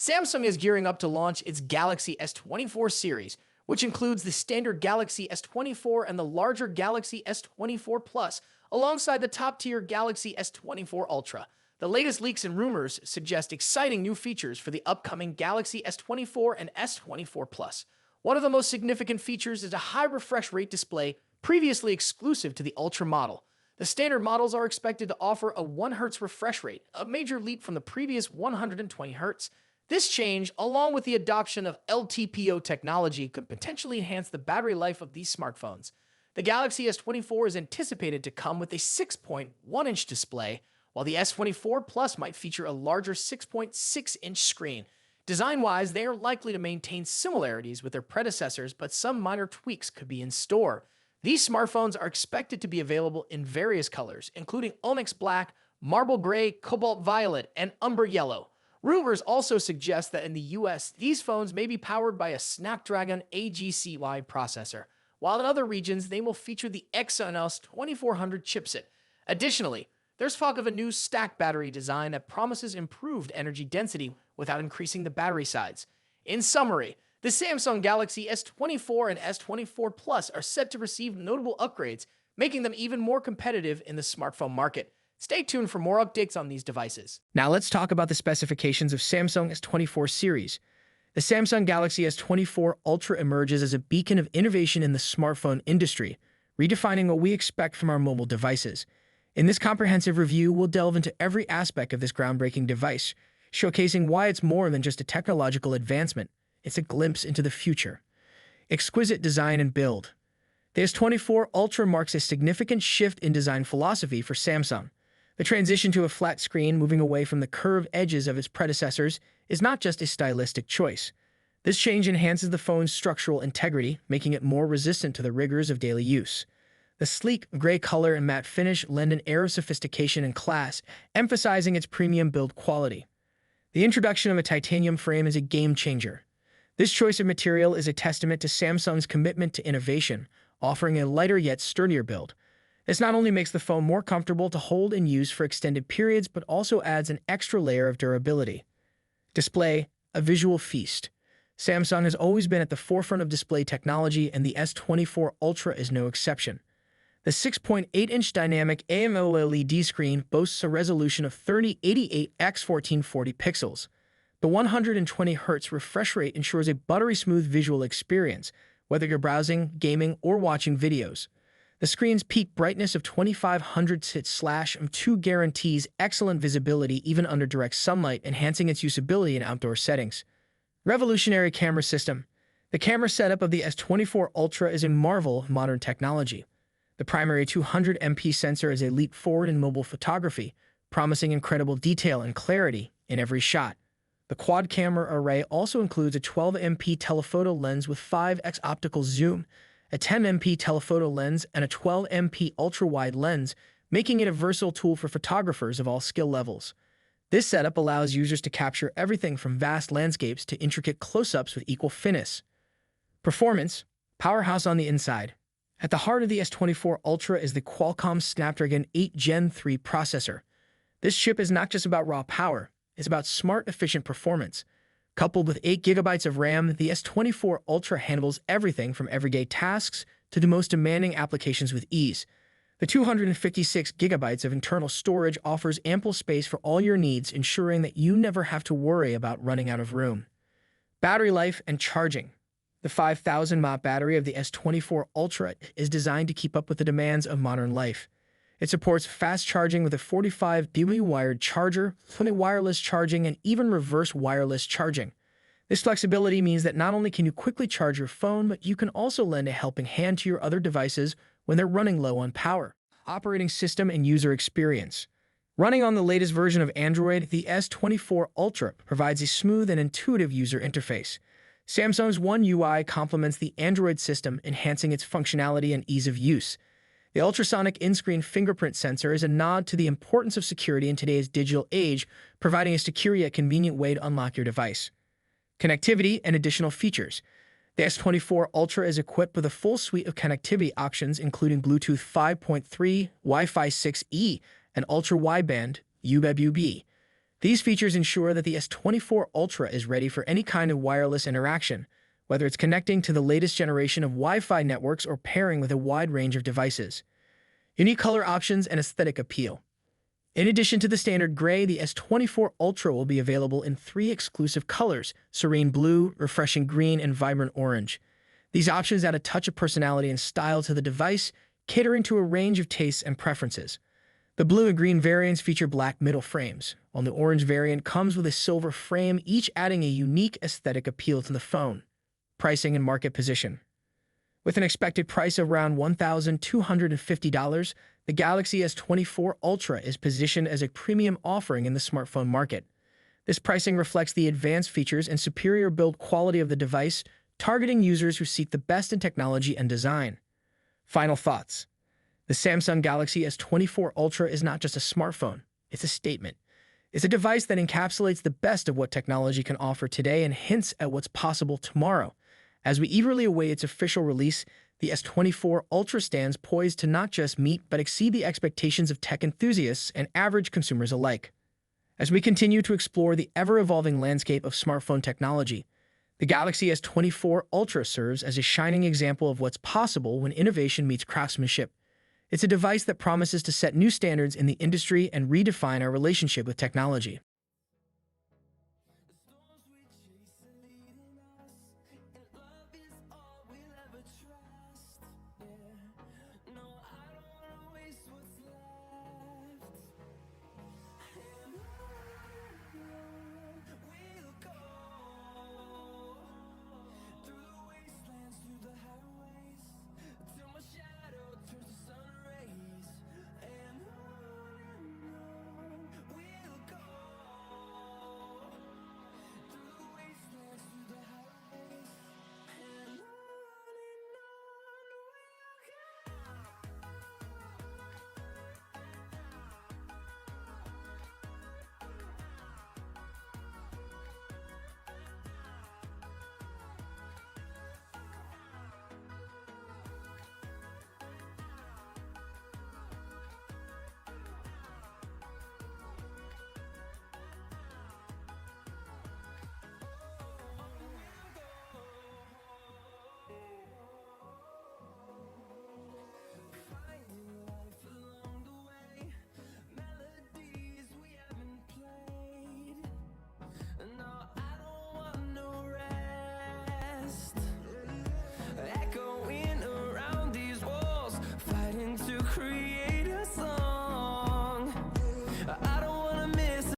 Samsung is gearing up to launch its Galaxy S24 series, which includes the standard Galaxy S24 and the larger Galaxy S24 Plus, alongside the top-tier Galaxy S24 Ultra. The latest leaks and rumors suggest exciting new features for the upcoming Galaxy S24 and S24 Plus. One of the most significant features is a high refresh rate display previously exclusive to the Ultra model. The standard models are expected to offer a 1 Hz refresh rate, a major leap from the previous 120 Hz. This change, along with the adoption of LTPO technology, could potentially enhance the battery life of these smartphones. The Galaxy S24 is anticipated to come with a 6.1-inch display, while the S24 Plus might feature a larger 6.6-inch screen. Design-wise, they are likely to maintain similarities with their predecessors, but some minor tweaks could be in store. These smartphones are expected to be available in various colors, including onyx black, marble gray, cobalt violet, and umber yellow. Rumors also suggest that in the US, these phones may be powered by a Snapdragon AGCY processor, while in other regions, they will feature the Exynos 2400 chipset. Additionally, there's talk of a new stack battery design that promises improved energy density without increasing the battery size. In summary, the Samsung Galaxy S24 and S24 Plus are set to receive notable upgrades, making them even more competitive in the smartphone market. Stay tuned for more updates on these devices. Now let's talk about the specifications of Samsung S24 series. The Samsung Galaxy S24 Ultra emerges as a beacon of innovation in the smartphone industry, redefining what we expect from our mobile devices. In this comprehensive review, we'll delve into every aspect of this groundbreaking device, showcasing why it's more than just a technological advancement. It's a glimpse into the future. Exquisite design and build. The S24 Ultra marks a significant shift in design philosophy for Samsung. The transition to a flat screen, moving away from the curved edges of its predecessors, is not just a stylistic choice. This change enhances the phone's structural integrity, making it more resistant to the rigors of daily use. The sleek gray color and matte finish lend an air of sophistication and class, emphasizing its premium build quality. The introduction of a titanium frame is a game-changer. This choice of material is a testament to Samsung's commitment to innovation, offering a lighter yet sturdier build. This not only makes the phone more comfortable to hold and use for extended periods, but also adds an extra layer of durability. Display, a visual feast. Samsung has always been at the forefront of display technology, and the S24 Ultra is no exception. The 6.8-inch dynamic AMOLED screen boasts a resolution of 3088 x 1440 pixels. The 120 Hz refresh rate ensures a buttery-smooth visual experience, whether you're browsing, gaming, or watching videos. The screen's peak brightness of 2500 nits/2 guarantees excellent visibility even under direct sunlight, enhancing its usability in outdoor settings. Revolutionary camera system. The camera setup of the S24 Ultra is a marvel of modern technology. The primary 200MP sensor is a leap forward in mobile photography, promising incredible detail and clarity in every shot. The quad-camera array also includes a 12MP telephoto lens with 5x optical zoom, a 10MP telephoto lens, and a 12MP ultra-wide lens, making it a versatile tool for photographers of all skill levels. This setup allows users to capture everything from vast landscapes to intricate close-ups with equal finesse. Performance, powerhouse on the inside. At the heart of the S24 Ultra is the Qualcomm Snapdragon 8 Gen 3 processor. This chip is not just about raw power, it's about smart, efficient performance. Coupled with 8 GB of RAM, the S24 Ultra handles everything from everyday tasks to the most demanding applications with ease. The 256 GB of internal storage offers ample space for all your needs, ensuring that you never have to worry about running out of room. Battery life and charging. The 5000 mAh battery of the S24 Ultra is designed to keep up with the demands of modern life. It supports fast charging with a 45W wired charger, fully wireless charging, and even reverse wireless charging. This flexibility means that not only can you quickly charge your phone, but you can also lend a helping hand to your other devices when they're running low on power. Operating system and user experience. Running on the latest version of Android, the S24 Ultra provides a smooth and intuitive user interface. Samsung's One UI complements the Android system, enhancing its functionality and ease of use. The ultrasonic in-screen fingerprint sensor is a nod to the importance of security in today's digital age, providing a secure yet convenient way to unlock your device. Connectivity and additional features. The S24 Ultra is equipped with a full suite of connectivity options, including Bluetooth 5.3, Wi-Fi 6E, and ultra-wideband UWB. The These features ensure that the S24 Ultra is ready for any kind of wireless interaction, whether it's connecting to the latest generation of Wi-Fi networks or pairing with a wide range of devices. Unique color options and aesthetic appeal. In addition to the standard gray, the S24 Ultra will be available in 3 exclusive colors: serene blue, refreshing green, and vibrant orange. These options add a touch of personality and style to the device, catering to a range of tastes and preferences. The blue and green variants feature black middle frames, while the orange variant comes with a silver frame, each adding a unique aesthetic appeal to the phone. Pricing and market position. With an expected price of around $1,250, the Galaxy S24 Ultra is positioned as a premium offering in the smartphone market. This pricing reflects the advanced features and superior build quality of the device, targeting users who seek the best in technology and design. Final thoughts. The Samsung Galaxy S24 Ultra is not just a smartphone, it's a statement. It's a device that encapsulates the best of what technology can offer today and hints at what's possible tomorrow. As we eagerly await its official release, the S24 Ultra stands poised to not just meet but exceed the expectations of tech enthusiasts and average consumers alike. As we continue to explore the ever-evolving landscape of smartphone technology, the Galaxy S24 Ultra serves as a shining example of what's possible when innovation meets craftsmanship. It's a device that promises to set new standards in the industry and redefine our relationship with technology.